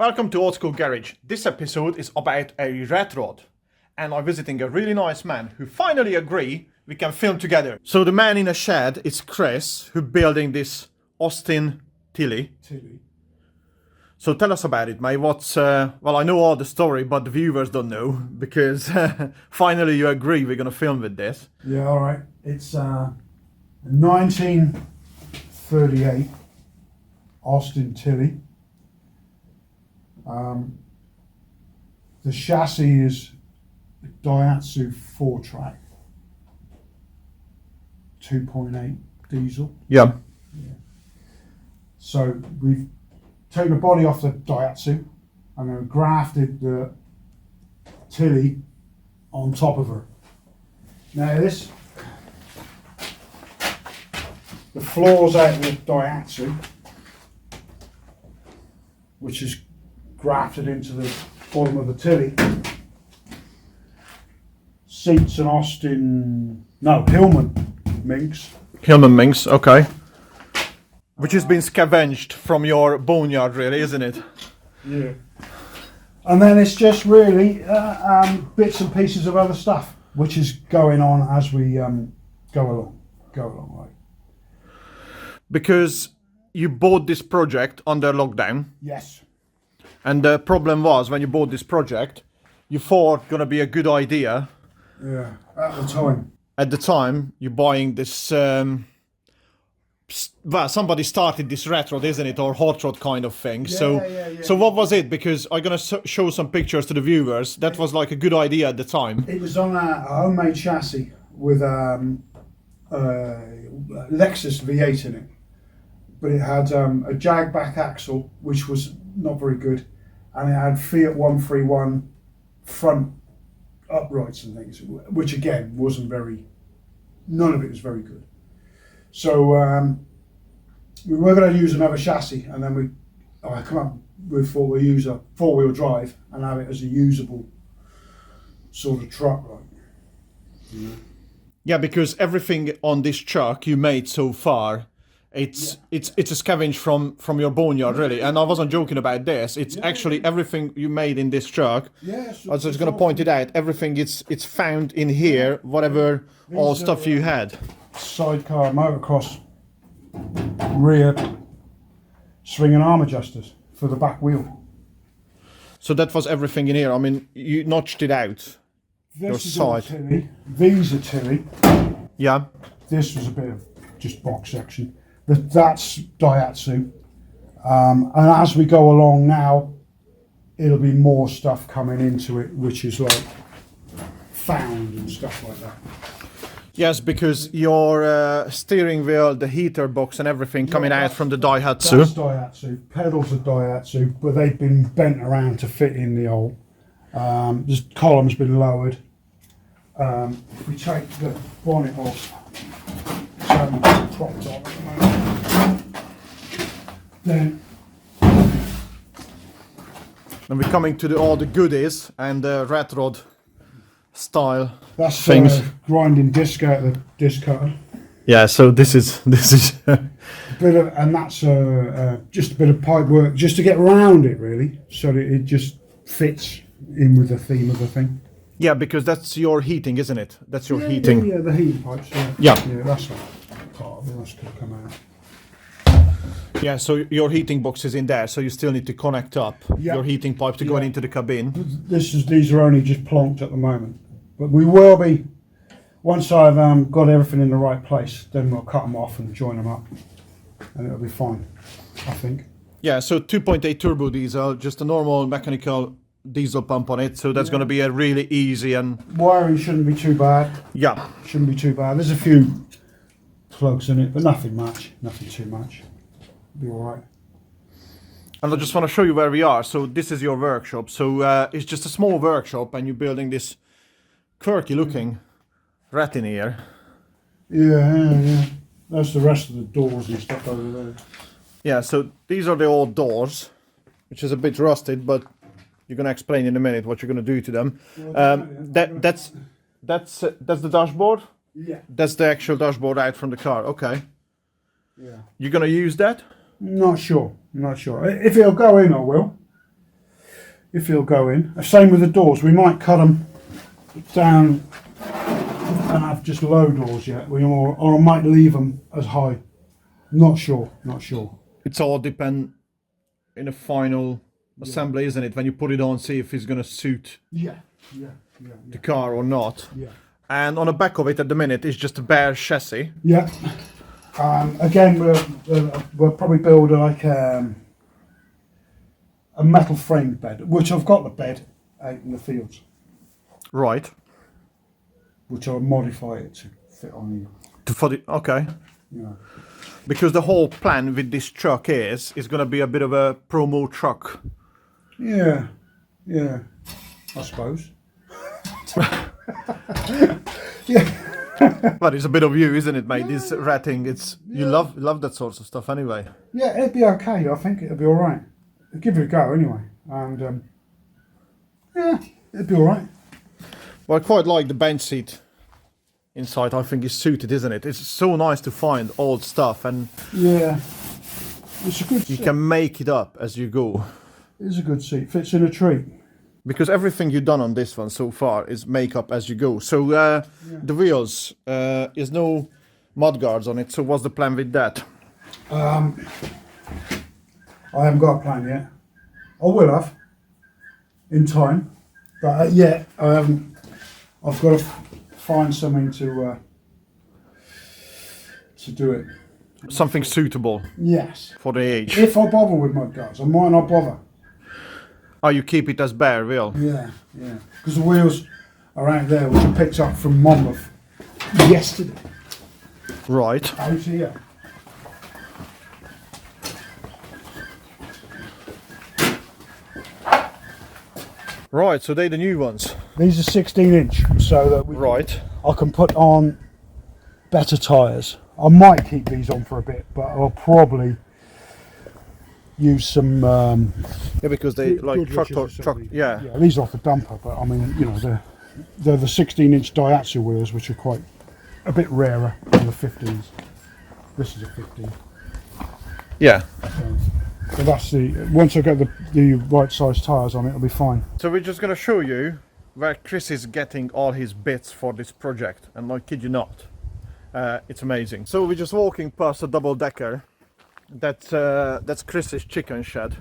Welcome to Old School Garage. This episode is about a rat rod, and I'm visiting a really nice man who finally agreed we can film together. So the man in a shed is Chris, who building this Austin Tilly. So tell us about it, mate. What's well, I know all the story, but the viewers don't know because finally you agree we're gonna film with this. Yeah, all right. It's 1938 Austin Tilly. The chassis is Daihatsu Four Truck, 2.8 diesel. Yeah. So we've taken the body off the Daihatsu and then grafted the Tilly on top of her. Now the floor's out of the Daihatsu, which is grafted into the bottom of the Tilly. Seats an Hillman minx. Hillman minx, okay. Which has been scavenged from your boneyard, really, isn't it? Yeah. And then it's just really bits and pieces of other stuff, which is going on as we go along, right? Because you bought this project under lockdown. Yes. And the problem was, when you bought this project, you thought gonna be a good idea. Yeah, at the time. At the time, you're buying this, well, somebody started this rat rod, isn't it? Or hot rod kind of thing. Yeah. So what was it? Because I'm gonna show some pictures to the viewers. That was like a good idea at the time. It was on a homemade chassis with Lexus V8 in it. But it had a jag back axle, which was not very good, and it had Fiat 131 front uprights and things, which again none of it was very good. So we were going to use another chassis, and then I come up with thought we'll use a four-wheel drive and have it as a usable sort of truck, right? Yeah, because everything on this truck you made so far, it's a scavenge from your boneyard, really. And I wasn't joking about this. It's actually everything you made in this truck. Yes. I was just going to point it out. Everything it's found in here, whatever all stuff you had. Sidecar motocross rear swing and arm adjusters for the back wheel. So that was everything in here. I mean, you notched it out. Your This is side. Tilly. These are Tilly. Yeah. This was a bit of just box section. That's Daihatsu. And as we go along now, it'll be more stuff coming into it, which is like found and stuff like that. Yes, because your steering wheel, the heater box and everything coming out from the Daihatsu. That's Daihatsu. Pedals are Daihatsu, but they've been bent around to fit in the hole. This column's been lowered. If we take the bonnet off, it's propped on at the moment. Then we're coming to all the goodies and the rat rod style that's things. Grinding disc out of the disc cutter. Yeah, so this is And that's just a bit of pipe work just to get around it, really, so that it just fits in with the theme of the thing. Yeah, because that's your heating, isn't it? That's your heating. Yeah, the heating pipes. Yeah, Yeah, that's part of it. That's going to come out. yeah. So your heating box is in there, so you still need to connect up your heating pipe to go into the cabin. These are only just plonked at the moment, but we will be once I've got everything in the right place. Then we'll cut them off and join them up, and it'll be fine, I think. Yeah, so 2.8 turbo diesel, just a normal mechanical diesel pump on it. So that's going to be a really easy and Wiring shouldn't be too bad. yeah. Shouldn't be too bad. There's a few plugs in it, but nothing much. Nothing too much. Be all right. And I just want to show you where we are. So this is your workshop. So it's just a small workshop, and you're building this quirky looking rat in here. Yeah. That's the rest of the doors and stuff over there. Yeah, so these are the old doors, which is a bit rusted, but you're going to explain in a minute what you're going to do to them. That's the dashboard? Yeah. That's the actual dashboard out from the car. Okay. Yeah. You're going to use that? Not sure. If it'll go in, I will. if he'll go in. Same with the doors. We might cut them down and have just low doors yet, or I might leave them as high. Not sure. It's all depend in a final assembly, isn't it? When you put it on, see if it's gonna suit Yeah. the car or not. Yeah. And on the back of it at the minute is just a bare chassis. Yeah. Again, we'll probably build like a metal framed bed, which I've got the bed out in the fields, Right. which I'll modify it to fit on you. Okay. You know. Because the whole plan with this truck is gonna be a bit of a promo truck. Yeah. I suppose. But it's a bit of you, isn't it, mate? This ratting, you love that sort of stuff anyway. Yeah, it'd be okay. I think it'd be all right. Give it a go anyway, and yeah, it'd be all right. Well, I quite like the bench seat inside. I think it's suited, isn't it? It's so nice to find old stuff, and Yeah, it's a good you seat. can make it up as you go. It's a good seat. Fits in a tree. Because everything you've done on this one so far is make up as you go. So the wheels, is no mud guards on it. So what's the plan with that? I haven't got a plan yet. I will have in time, but yet I haven't. I've got to find something to do it. Something suitable Yes. for the age. If I bother with mud guards, I might not bother. Oh, you keep it as bare wheel. Yeah. Because the wheels are out there, which I picked up from Monmouth yesterday. Right. Out here. Right, so they're the new ones. These are 16-inch, so that Right. I can put on better tyres. I might keep these on for a bit, but I'll probably use some. Yeah, because they like Goodrich's truck. or something. Yeah. Yeah, these are off the dumper, but I mean, you know, they're the 16-inch Daihatsu wheels, which are quite a bit rarer than the 15s. This is a 15. Yeah. So that's once I get the right size tyres on it, it'll be fine. So we're just gonna show you where Chris is getting all his bits for this project, and I kid you not, it's amazing. So we're just walking past a double decker. That's Chris's chicken shed.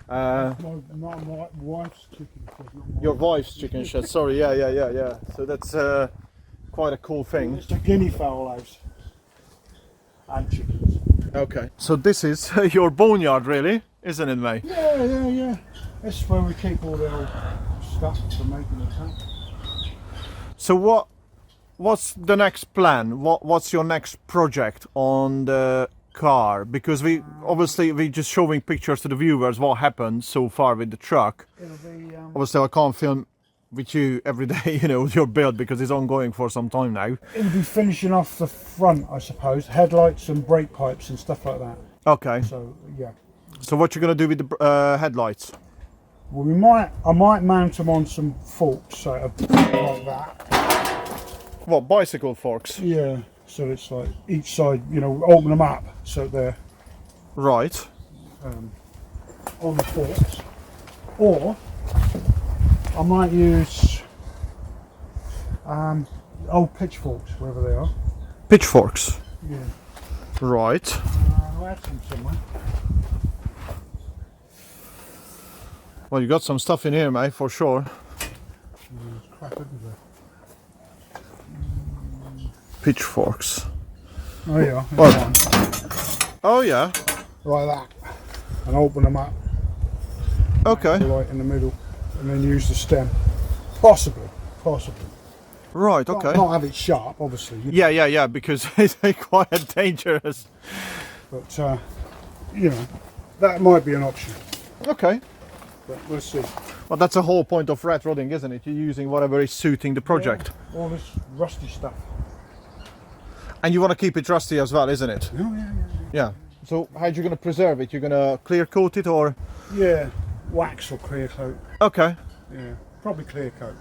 Not my wife's chicken shed. Your wife's chicken shed. Sorry, yeah. So that's quite a cool thing. It's a guinea fowl house and chickens. Okay. So this is your boneyard, really, isn't it, mate? Yeah. This is where we keep all the old stuff for making the tank. So what's the next plan? What's your next project on the car? Because we just showing pictures to the viewers what happened so far with the truck. It'll be Obviously, I can't film with you every day, you know, your build, because it's ongoing for some time now. it'll be finishing off the front, I suppose. Headlights and brake pipes and stuff like that. Okay. So yeah. So what you gonna do with the headlights? Well, I might mount them on some forks, so like that. What, bicycle forks? Yeah. So it's like each side, you know, open them up so they're Right. on the forks. Or I might use old pitchforks, wherever they are. Pitchforks. Yeah. Right. I have some somewhere. Well, you got some stuff in here, mate, for sure. There's crap everywhere. Pitchforks. Oh yeah. Well- Oh yeah. Like that. And open them up. Okay. Right in the middle. And then use the stem. Possibly. Right. Okay. Not have it sharp, obviously. Yeah. Because it's quite dangerous. But, you know, that might be an option. Okay. But we'll see. Well, that's the whole point of rat rodding, isn't it? You're using whatever is suiting the project. Yeah, all this rusty stuff. And you want to keep it rusty as well, isn't it? Yeah. Yeah. So how are you going to preserve it? You're going to clear coat it, or? Yeah. Wax or clear coat. Okay. Yeah. Probably clear coat.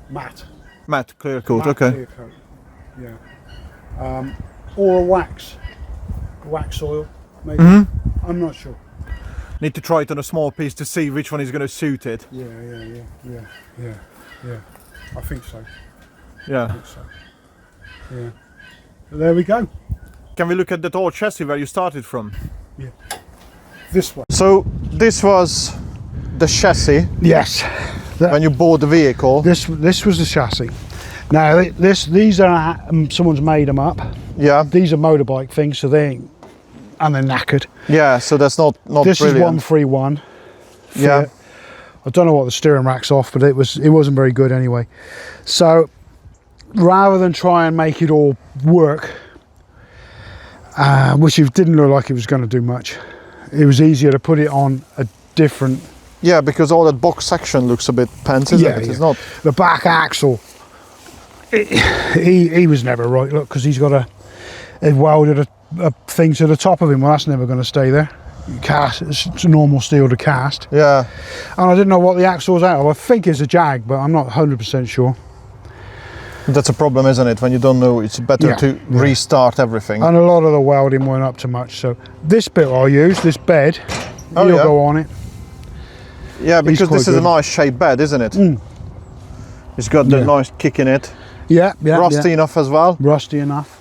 Matte. Matte clear coat. Matte Okay. clear coat. Yeah. Or a wax. Wax oil, maybe. I'm not sure. Need to try it on a small piece to see which one is going to suit it. Yeah. I think so. Yeah. Yeah. But there we go. Can we look at that old chassis where you started from? Yeah. This one. So this was the chassis Yes. when you bought the vehicle. This was the chassis. Now these are someone's made them up. Yeah. These are motorbike things, so they ain't, and they're knackered. Yeah. So that's not This brilliant. is 131. Yeah. I don't know what the steering rack's off, but it wasn't very good anyway. So rather than try and make it all work, which it didn't look like it was going to do much, it was easier to put it on a different. Yeah, because all that box section looks a bit pants, isn't it? It's not. The back axle. He was never right. Look, because he's got he welded a thing to the top of him. Well, that's never going to stay there. Cast. It's normal steel to cast. Yeah. And I didn't know what the axle was out of. I think it's a Jag, but I'm not 100% sure. That's a problem, isn't it? When you don't know, it's better to restart everything. And a lot of the welding weren't up to much. So this bit I use, this bed, he'll go on it. Yeah, because this is a nice shaped bed, isn't it? It's got the nice kick in it. Yeah. Rusty enough as well. Rusty enough.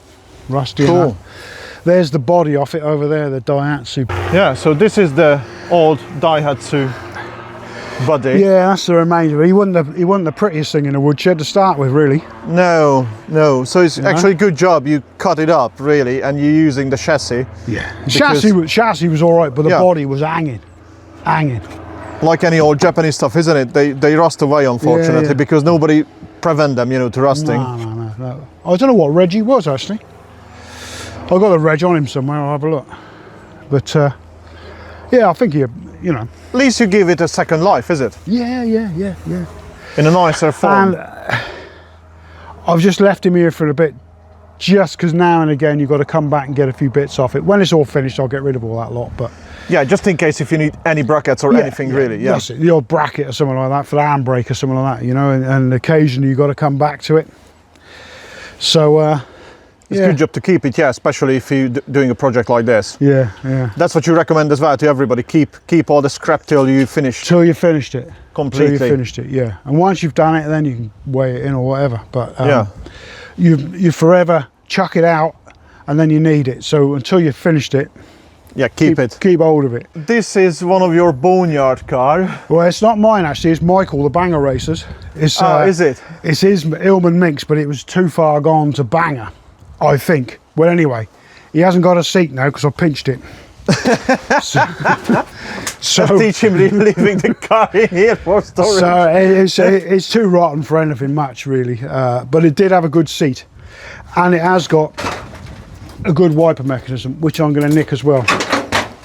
Cool. There's the body off it over there, the Daihatsu. Yeah, so this is the old Daihatsu body. Yeah, that's the remainder. He wasn't the prettiest thing in the woodshed to start with, really. No. So it's actually a good job you cut it up, really, and you're using the chassis. Yeah. Chassis was all right, but the body was hanging. Like any old Japanese stuff, isn't it? They rust away, unfortunately, because nobody prevent them, to rusting. No. I don't know what reg he was, actually. I've got the reg on him somewhere, I'll have a look. But, I think he, At least you give it a second life, is it? Yeah. In a nicer form. And I've just left him here for a bit, just because now and again you've got to come back and get a few bits off it. When it's all finished, I'll get rid of all that lot, but... Yeah, just in case if you need any brackets or anything, really. Yeah, that's it. The old bracket or something like that for the handbrake or something like that, and occasionally you've got to come back to it. So, it's a good job to keep it, especially if you're doing a project like this. Yeah. That's what you recommend as well to everybody. Keep all the scrap till you finish. Till you finished it. Completely. Till you finished it, yeah. And once you've done it, then you can weigh it in or whatever. But you forever chuck it out, and then you need it. So until you've finished it. Yeah, keep it. Keep hold of it. This is one of your boneyard car. Well, it's not mine actually. It's Michael, the Banger Racers. It's, is it? It's his Ilman Minx, but it was too far gone to Banger, I think. Well, anyway, he hasn't got a seat now because I pinched it. so teach him leaving the car in here for storage. So it's too rotten for anything much, really. But it did have a good seat, and it has got a good wiper mechanism, which I'm going to nick as well.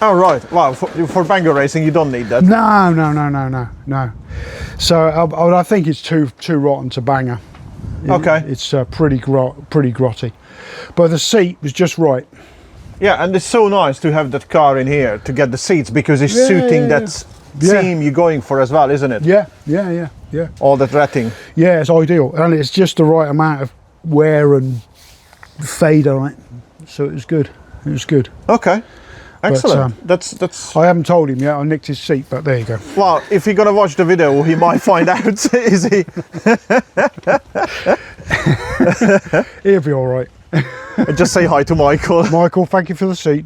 Oh right, well for banger racing you don't need that. No. So I think it's too rotten to banger. Okay. It's pretty grotty, but the seat was just right. Yeah, and it's so nice to have that car in here to get the seats because it's suiting that theme you're going for as well, isn't it? Yeah. All that ratting. Yeah, it's ideal, and it's just the right amount of wear and fade on it, so it was good. Okay. Excellent. But, that's. I haven't told him yet. I nicked his seat, but there you go. Well, if you're gonna watch the video, he might find out. Is he? He'll be all right. Just say hi to Michael. Michael, thank you for the seat.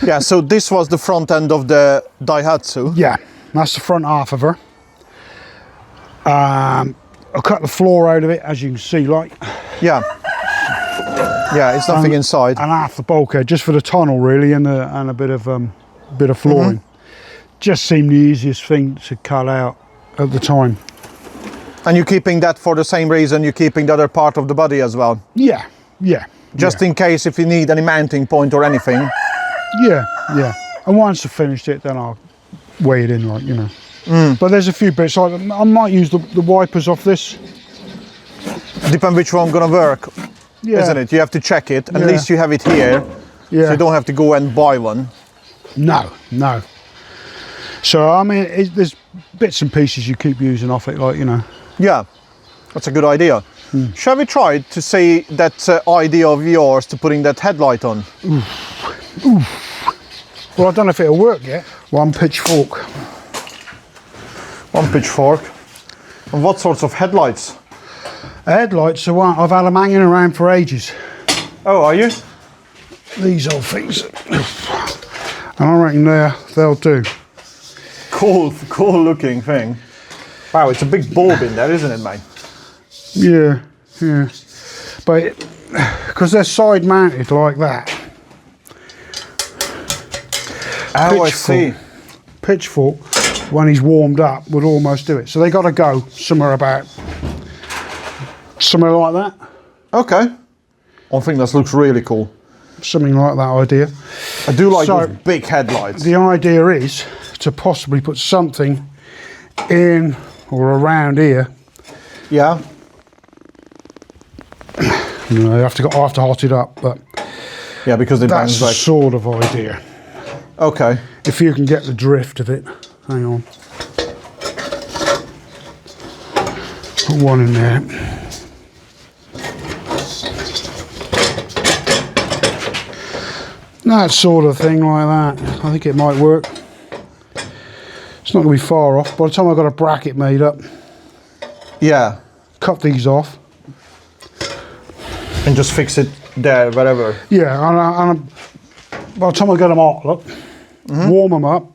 Yeah. So this was the front end of the Daihatsu. Yeah, that's the front half of her. I cut the floor out of it, as you can see, like. Yeah. Yeah, it's nothing inside. And half the bulkhead, just for the tunnel, really, and a bit of flooring. Just seemed the easiest thing to cut out at the time. And you're keeping that for the same reason you're keeping the other part of the body as well? Yeah. Just in case if you need any mounting point or anything? Yeah. And once I've finished it, then I'll weigh it in, like, But there's a few bits, like, I might use the wipers off this. Depends which one gonna work. Yeah. Isn't it? You have to check it. At least you have it here. Yeah. So you don't have to go and buy one. No. So, I mean, there's bits and pieces you keep using off it, like, Yeah, that's a good idea. Shall we try to see that idea of yours to putting that headlight on? Well, I don't know if it'll work yet. One pitchfork. One pitchfork. And what sorts of headlights? Headlights are one I've had them hanging around for ages. Oh, are you? These old things. And I reckon they'll do. Cool looking thing. Wow, it's a big bulb in there, isn't it, mate? Yeah, yeah. But because they're side mounted like that. Oh, I see. Pitchfork, when he's warmed up, would almost do it. So they got to go somewhere like that. Okay. I think this looks really cool. Something like that idea. I do like those big headlights. The idea is to possibly put something in or around here. Yeah. You know, I have to hot it up, but yeah, because it that's bangs the like. sort of idea. Okay. If you can get the drift of it. Hang on. Put one in there. That sort of thing like that. I think it might work. It's not going to be far off. By the time I've got a bracket made up, Yeah. cut these off. And just fix it there, wherever. Yeah, and by the time I get them hot, look, warm them up,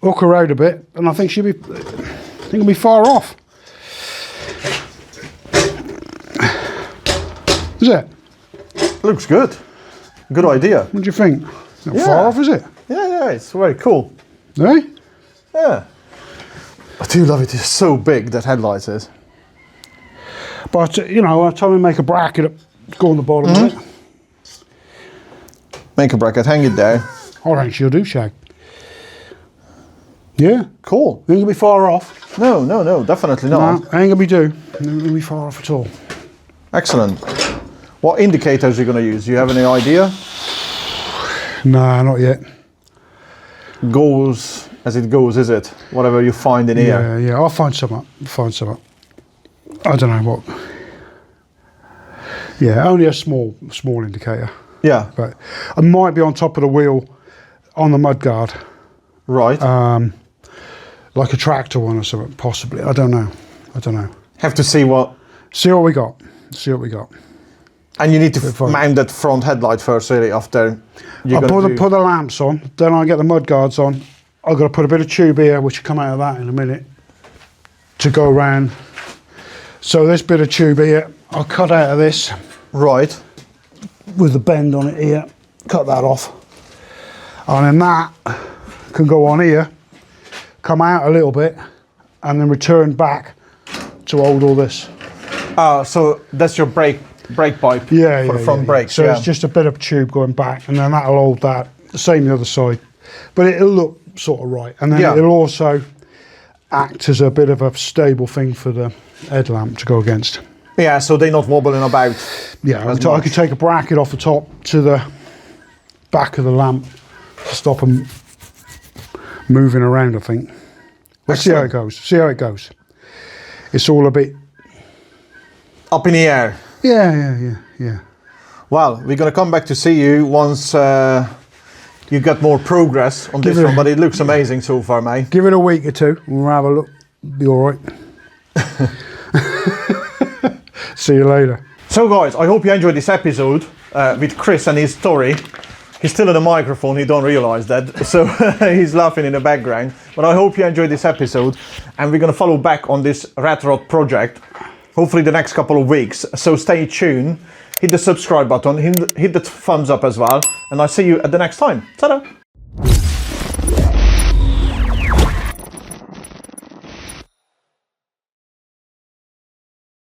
hook her out a bit, and I think it'll be far off. Is it? Looks good. Good idea. What do you think? Not Yeah. far off, is it? Yeah, it's very cool. Eh? Yeah. I do love it. It's so big, that headlight is. But, you know, by the time we make a bracket up, go on the bottom of it. Make a bracket, hang it there. I think she'll do, Shag. Yeah? Cool. Ain't gonna be far off. No, definitely No, not. ain't gonna be do. Ain't gonna be far off at all. Excellent. What indicators are you going to use? Do you have any idea? Nah, not yet. Goes as it goes, is it? Whatever you find in here. Yeah, I'll find some up. I don't know what. Yeah, only a small indicator. Yeah. But I might be on top of the wheel on the mudguard, Right. like a tractor one or something, possibly. I don't know. Have to see what. See what we got. And you need to fine. mount that front headlight first, really, after you're I'll going to put the lamps on, then I'll get the mudguards on. I've got to put a bit of tube here, which will come out of that in a minute, to go round. So this bit of tube here, I'll cut out of this. Right. With the bend on it here, cut that off. And then that can go on here, come out a little bit, and then return back to hold all this. So that's your brake pipe for the front brakes. So it's just a bit of tube going back, and then that'll hold that. The same the other side. But it'll look sort of right. And then it'll also act as a bit of a stable thing for the headlamp to go against. Yeah, so they're not wobbling about. Yeah, I could take a bracket off the top to the back of the lamp to stop them moving around, I think. Let's see how it goes. It's all a bit... Up in the air. Yeah. Well, we're going to come back to see you once you get more progress on this one, but it looks amazing so far, mate. Give it a week or two, we'll have a look. Be all right. See you later. So guys, I hope you enjoyed this episode with Chris and his story. He's still in the microphone, he don't realise that, so he's laughing in the background. But I hope you enjoyed this episode, and we're going to follow back on this rat rod project, hopefully the next couple of weeks. So stay tuned, hit the subscribe button, hit the thumbs up as well, and I'll see you at the next time. Ta-da!